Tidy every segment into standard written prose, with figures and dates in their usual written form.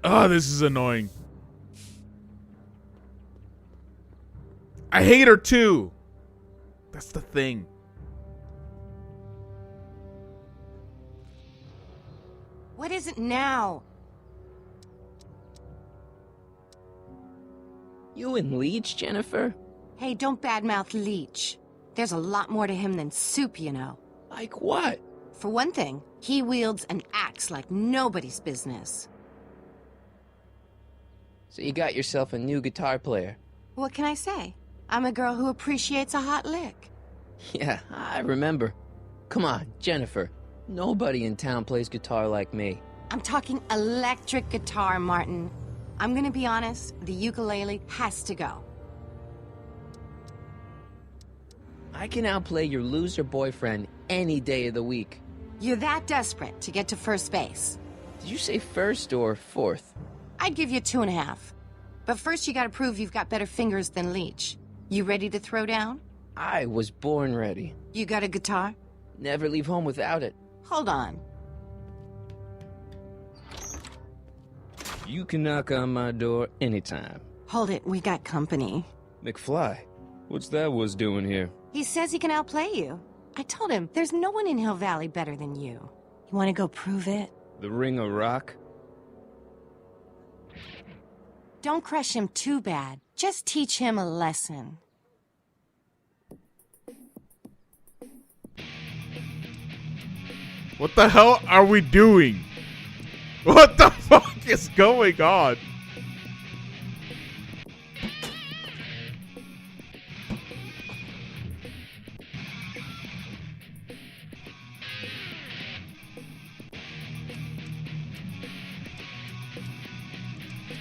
Oh, this is annoying. I hate her too. That's the thing. What is it now? You and Leech, Jennifer? Hey, don't badmouth Leech. There's a lot more to him than soup, you know. Like what? For one thing, he wields an axe like nobody's business. So you got yourself a new guitar player. What can I say? I'm a girl who appreciates a hot lick. Yeah, I remember. Come on, Jennifer. Nobody in town plays guitar like me. I'm talking electric guitar, Martin. I'm gonna be honest, the ukulele has to go. I can outplay your loser boyfriend any day of the week. You're that desperate to get to first base. Did you say first or fourth? I'd give you 2.5. But first you gotta prove you've got better fingers than Leech. You ready to throw down? I was born ready. You got a guitar? Never leave home without it. Hold on. You can knock on my door anytime. Hold it, we got company. McFly, what's that was doing here? He says he can outplay you. I told him, there's no one in Hill Valley better than you. You wanna go prove it? The Ring of Rock? Don't crush him too bad. Just teach him a lesson. What the hell are we doing? What the fuck is going on?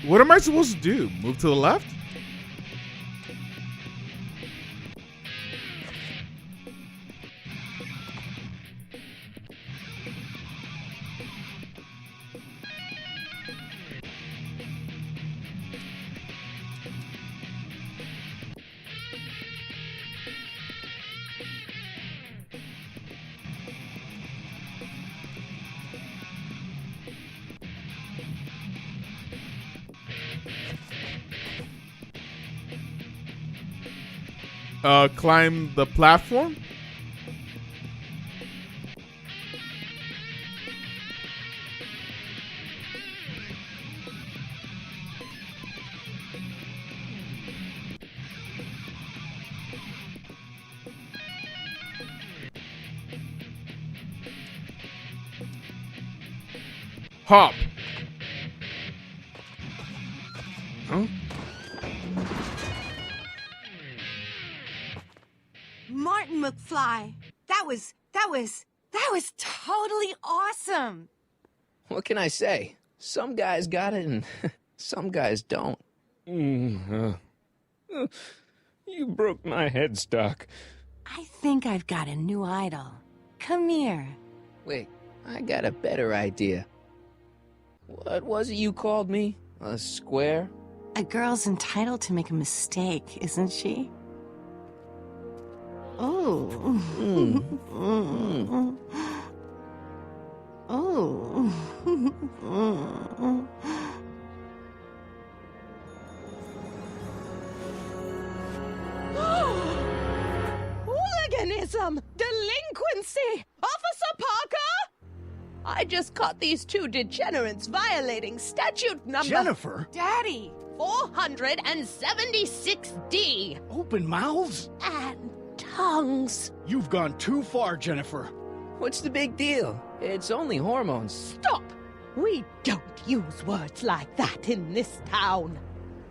What am I supposed to do? Move to the left? Climb the platform? Hop. Huh? Martin McFly, that was totally awesome. What can I say? Some guys got it and some guys don't. You broke my headstock. I think I've got a new idol. Come here. Wait, I got a better idea. What was it you called me? A square? A girl's entitled to make a mistake, isn't she? Oh. Oh. Hooliganism! Delinquency! Officer Parker! I just caught these two degenerates violating statute number... Jennifer! Daddy! 476D! Open mouths? And tongues. You've gone too far, Jennifer. What's the big deal? It's only hormones. Stop! We don't use words like that in this town.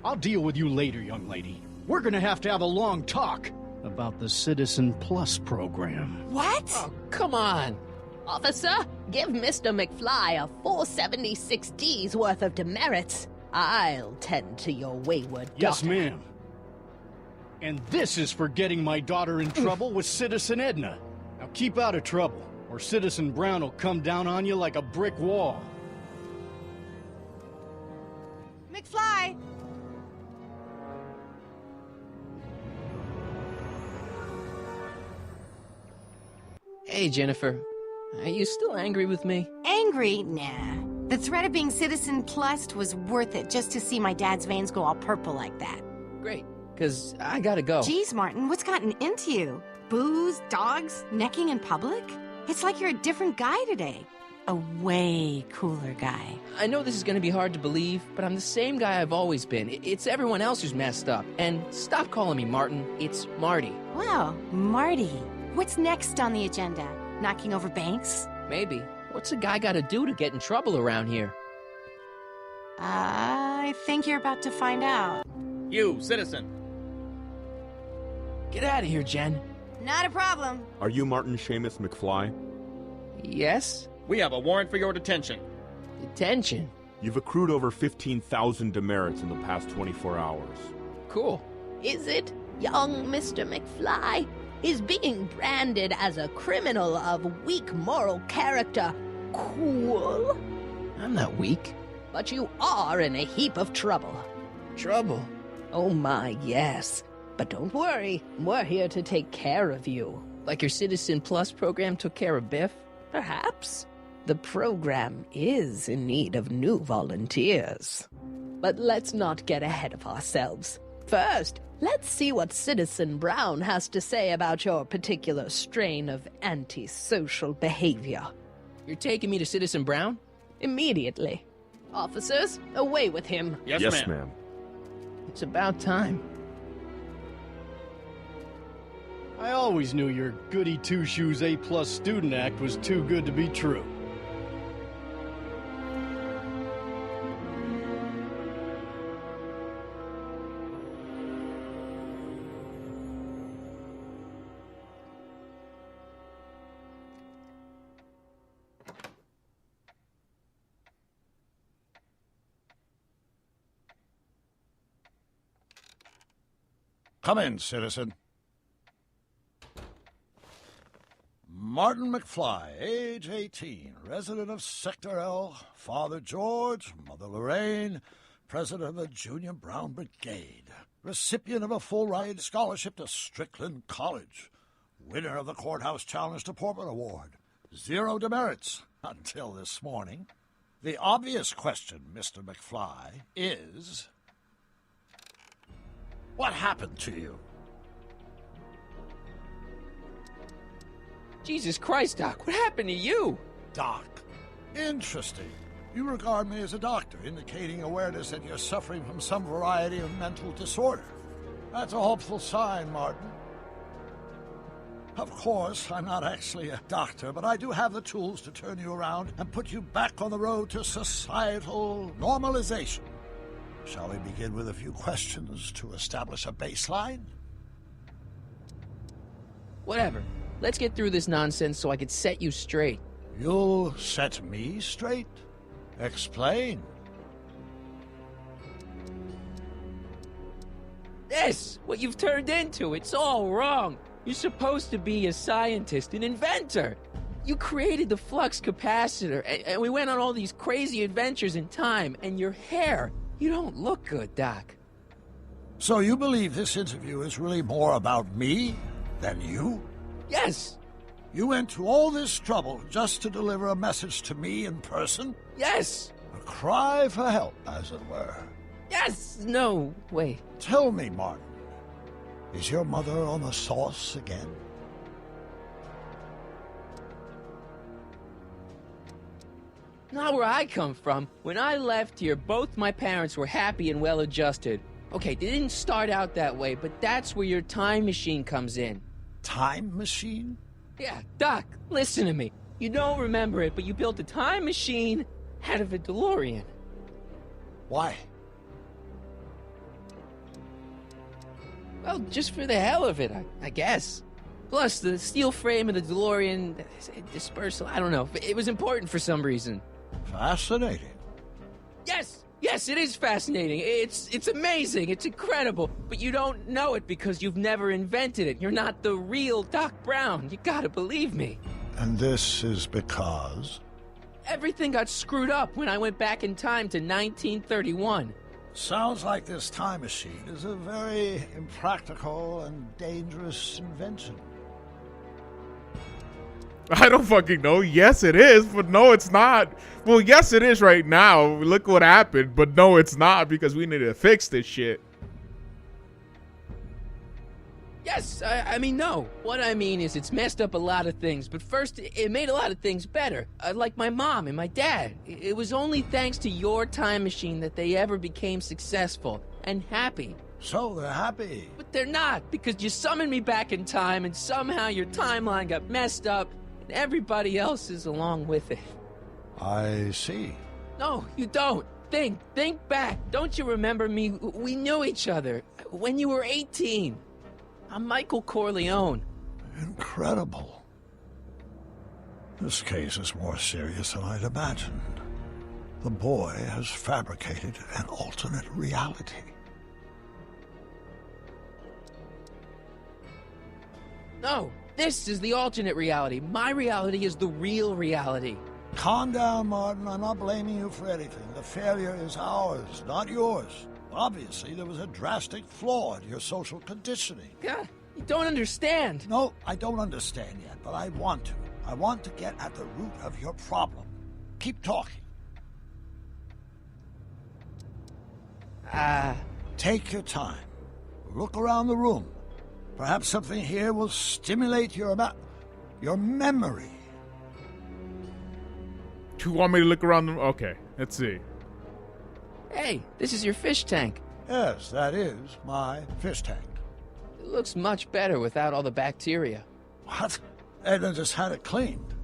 I'll deal with you later, young lady. We're gonna have to have a long talk about the Citizen Plus program. What? Oh, come on. Officer, give Mr. McFly a 476D's worth of demerits. I'll tend to your wayward daughter. Yes, ma'am. And this is for getting my daughter in trouble with Citizen Edna. Now keep out of trouble, or Citizen Brown will come down on you like a brick wall. McFly! Hey, Jennifer. Are you still angry with me? Angry? Nah. The threat of being Citizen Plus was worth it just to see my dad's veins go all purple like that. Great, because I gotta go. Geez, Martin, what's gotten into you? Booze, dogs, necking in public? It's like you're a different guy today. A way cooler guy. I know this is gonna be hard to believe, but I'm the same guy I've always been. It's everyone else who's messed up. And stop calling me Martin. It's Marty. Wow, Marty. What's next on the agenda? Knocking over banks? Maybe. What's a guy gotta do to get in trouble around here? I think you're about to find out. You, citizen. Get out of here, Jen. Not a problem. Are you Martin Seamus McFly? Yes? We have a warrant for your detention. Detention. You've accrued over 15,000 demerits in the past 24 hours. Cool. Is it, young Mr. McFly? Is being branded as a criminal of weak moral character cool? I'm not weak. But you are in a heap of trouble. Trouble? Oh my, yes. But don't worry, we're here to take care of you. Like your Citizen Plus program took care of Biff? Perhaps. The program is in need of new volunteers. But let's not get ahead of ourselves. First, let's see what Citizen Brown has to say about your particular strain of antisocial behavior. You're taking me to Citizen Brown? Immediately. Officers, away with him. Yes, ma'am. It's about time. I always knew your goody two-shoes A-plus student act was too good to be true. Come in, citizen. Martin McFly, age 18, resident of Sector L, Father George, Mother Lorraine, president of the Junior Brown Brigade, recipient of a full-ride scholarship to Strickland College, winner of the Courthouse Challenge to Portman Award, 0 demerits until this morning. The obvious question, Mr. McFly, is... what happened to you? Jesus Christ, Doc, what happened to you? Doc. Interesting. You regard me as a doctor, indicating awareness that you're suffering from some variety of mental disorder. That's a hopeful sign, Martin. Of course, I'm not actually a doctor, but I do have the tools to turn you around and put you back on the road to societal normalization. Shall we begin with a few questions to establish a baseline? Whatever. Let's get through this nonsense so I can set you straight. You'll set me straight? Explain. This! What you've turned into, it's all wrong. You're supposed to be a scientist, an inventor. You created the flux capacitor, and we went on all these crazy adventures in time, and your hair... You don't look good, Doc. So you believe this interview is really more about me than you? Yes! You went to all this trouble just to deliver a message to me in person? Yes! A cry for help, as it were. Yes! No, wait. Tell me, Martin, is your mother on the sauce again? Not where I come from. When I left here, both my parents were happy and well-adjusted. Okay, they didn't start out that way, but that's where your time machine comes in. Time machine? Yeah, Doc, listen to me. You don't remember it, but you built a time machine out of a DeLorean. Why? Well, just for the hell of it, I guess. Plus, the steel frame of the DeLorean, dispersal, I don't know. It was important for some reason. Fascinating. Yes! Yes, it is fascinating. It's amazing. It's incredible. But you don't know it because you've never invented it. You're not the real Doc Brown. You gotta believe me. And this is because? Everything got screwed up when I went back in time to 1931. Sounds like this time machine is a very impractical and dangerous invention. I don't fucking know. Yes, it is, but no, it's not. Well, yes, it is right now. Look what happened, but no, it's not because we need to fix this shit. Yes, I mean, no. What I mean is it's messed up a lot of things, but first, it made a lot of things better. Like my mom and my dad. It was only thanks to your time machine that they ever became successful and happy. So they're happy. But they're not, because you summoned me back in time, and somehow your timeline got messed up, and everybody else is along with it. I see. No, you don't. Think back. Don't you remember me? We knew each other when you were 18. I'm Michael Corleone. Incredible. This case is more serious than I'd imagined. The boy has fabricated an alternate reality. No, this is the alternate reality. My reality is the real reality. Calm down, Martin. I'm not blaming you for anything. The failure is ours, not yours. Obviously, there was a drastic flaw in your social conditioning. God, you don't understand. No, I don't understand yet, but I want to. I want to get at the root of your problem. Keep talking. Take your time. Look around the room. Perhaps something here will stimulate your memory. Do you want me to look around? Okay, let's see. Hey, this is your fish tank. Yes, that is my fish tank. It looks much better without all the bacteria. What? Edna just had it cleaned.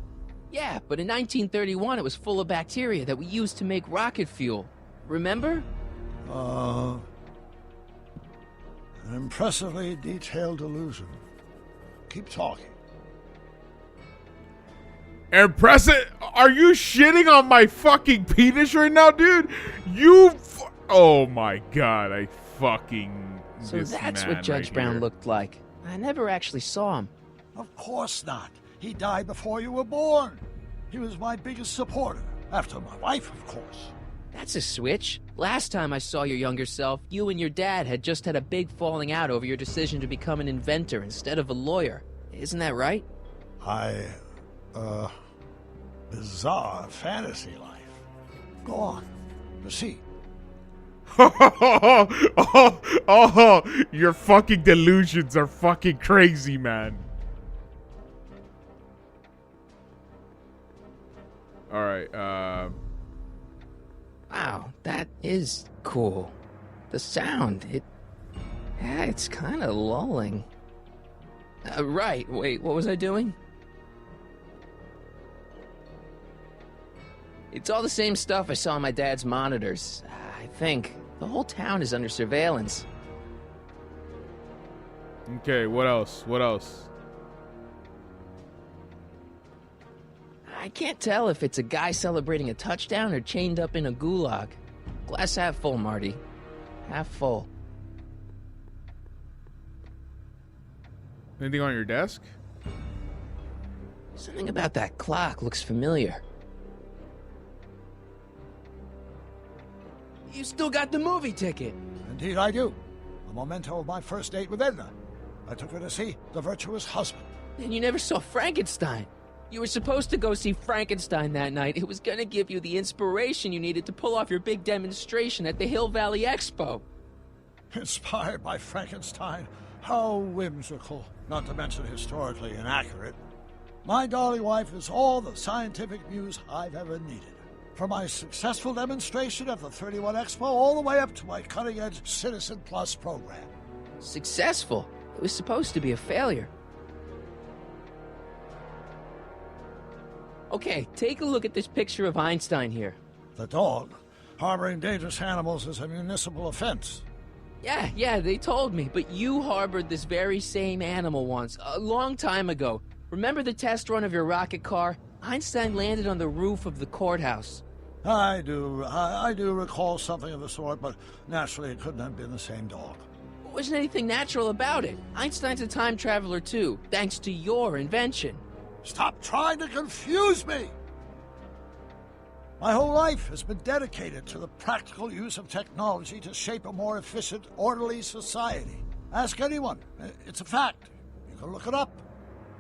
Yeah, but in 1931 it was full of bacteria that we used to make rocket fuel. Remember? An impressively detailed illusion. Keep talking. Impressive? Are you shitting on my fucking penis right now, dude? Oh my god, I fucking. So that's what Judge Brown looked like. I never actually saw him. Of course not. He died before you were born. He was my biggest supporter, after my wife, of course. That's a switch. Last time I saw your younger self, you and your dad had just had a big falling out over your decision to become an inventor instead of a lawyer. Isn't that right? Bizarre fantasy life. Go on. Proceed. Your fucking delusions are fucking crazy, man. Alright, Wow, that is cool. The sound, it's kind of lulling. Right, wait, what was I doing? It's all the same stuff I saw on my dad's monitors. I think. The whole town is under surveillance. Okay, what else? What else? I can't tell if it's a guy celebrating a touchdown or chained up in a gulag. Glass half full, Marty. Half full. Anything on your desk? Something about that clock looks familiar. You still got the movie ticket. Indeed I do. A memento of my first date with Edna. I took her to see The Virtuous Husband. And you never saw Frankenstein. You were supposed to go see Frankenstein that night. It was gonna give you the inspiration you needed to pull off your big demonstration at the Hill Valley Expo. Inspired by Frankenstein? How whimsical. Not to mention historically inaccurate. My darling wife is all the scientific muse I've ever needed. From my successful demonstration at the 31 Expo all the way up to my cutting-edge Citizen Plus program. Successful? It was supposed to be a failure. Okay, take a look at this picture of Einstein here. The dog? Harboring dangerous animals is a municipal offense. Yeah, they told me, but you harbored this very same animal once, a long time ago. Remember the test run of your rocket car? Einstein landed on the roof of the courthouse. I do recall something of the sort, but naturally it couldn't have been the same dog. There wasn't anything natural about it. Einstein's a time traveler too, thanks to your invention. Stop trying to confuse me! My whole life has been dedicated to the practical use of technology to shape a more efficient, orderly society. Ask anyone. It's a fact. You can look it up.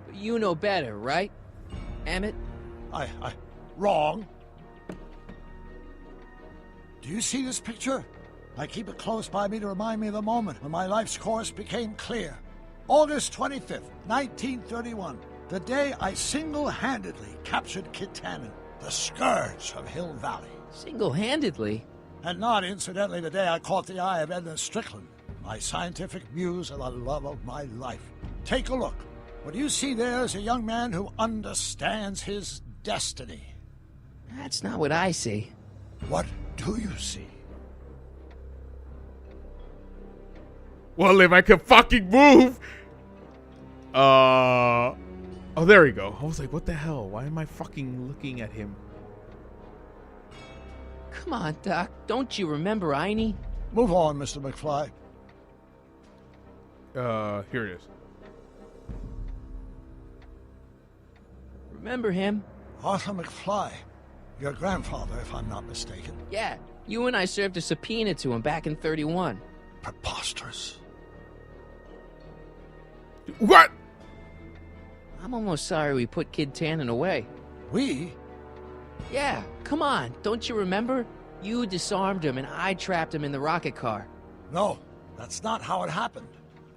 But you know better, right? Emmett? Wrong. Do you see this picture? I keep it close by me to remind me of the moment when my life's course became clear. August 25th, 1931. The day I single-handedly captured Kit Tannen, the scourge of Hill Valley. Single-handedly? And not, incidentally, the day I caught the eye of Edna Strickland, my scientific muse and the love of my life. Take a look. What you see there is a young man who understands his destiny. That's not what I see. What do you see? Well, if I could fucking move. Oh, there we go. I was like, what the hell? Why am I fucking looking at him? Come on, Doc. Don't you remember Einie? Move on, Mr. McFly. Here it is. Remember him? Arthur McFly. Your grandfather, if I'm not mistaken. Yeah, you and I served a subpoena to him back in 31. Preposterous. What? I'm almost sorry we put Kid Tannen away. We? Yeah, come on. Don't you remember? You disarmed him and I trapped him in the rocket car. No, that's not how it happened.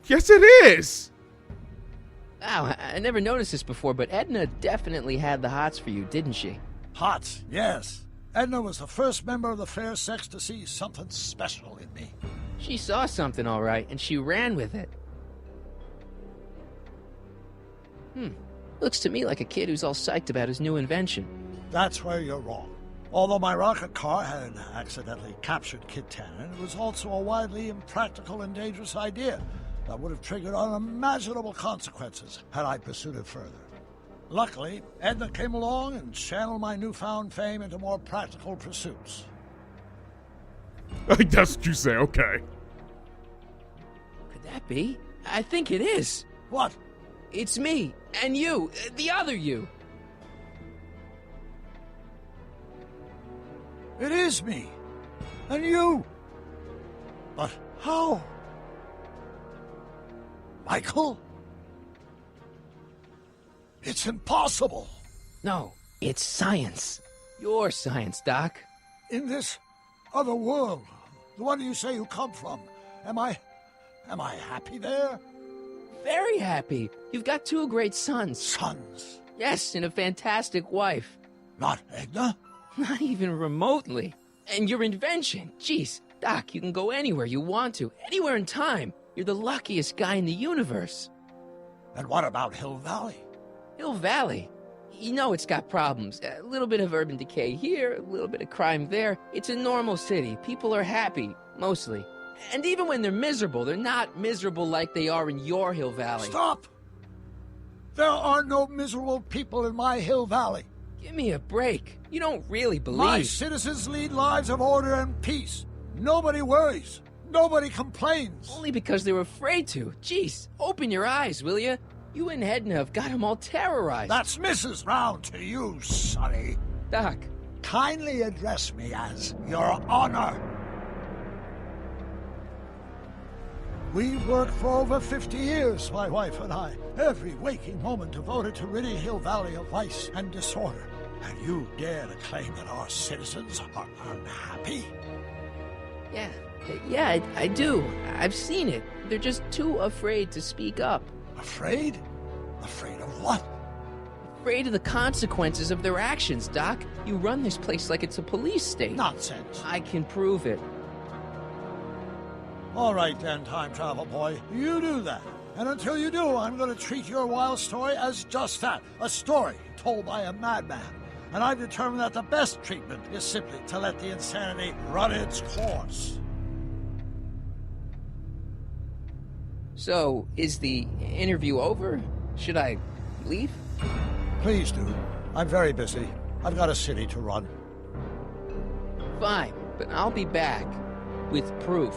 Yes, it is. Wow, I never noticed this before, but Edna definitely had the hots for you, didn't she? Hots, yes. Edna was the first member of the fair sex to see something special in me. She saw something, all right, and she ran with it. Looks to me like a kid who's all psyched about his new invention. That's where you're wrong. Although my rocket car had accidentally captured Kit Tannen, it was also a widely impractical and dangerous idea that would have triggered unimaginable consequences had I pursued it further. Luckily, Edna came along and channeled my newfound fame into more practical pursuits. That's what you say, okay. Could that be? I think it is. What? It's me, and you, the other you. It is me. And you. But how? Michael? It's impossible. No, it's science. Your science, Doc. In this other world, the one you say you come from, am I happy there? Very happy. You've got two great sons. Sons? Yes, and a fantastic wife. Not Edna? Not even remotely. And your invention. Jeez, Doc, you can go anywhere you want to. Anywhere in time. You're the luckiest guy in the universe. And what about Hill Valley? Hill Valley? You know it's got problems. A little bit of urban decay here, a little bit of crime there. It's a normal city. People are happy, mostly. And even when they're miserable, they're not miserable like they are in your Hill Valley. Stop! There are no miserable people in my Hill Valley. Give me a break. You don't really believe... My citizens lead lives of order and peace. Nobody worries. Nobody complains. Only because they're afraid to. Jeez, open your eyes, will you? You and Edna have got them all terrorized. That's Mrs. Brown to you, Sonny. Doc. Kindly address me as Your Honor. We've worked for over 50 years, my wife and I. Every waking moment devoted to ridding Hill Valley of vice and disorder. And you dare to claim that our citizens are unhappy? Yeah, I do. I've seen it. They're just too afraid to speak up. Afraid? Afraid of what? Afraid of the consequences of their actions, Doc. You run this place like it's a police state. Nonsense. I can prove it. All right then, time travel boy. You do that. And until you do, I'm going to treat your wild story as just that. A story told by a madman. And I've determined that the best treatment is simply to let the insanity run its course. So, is the interview over? Should I leave? Please do. I'm very busy. I've got a city to run. Fine, but I'll be back with proof.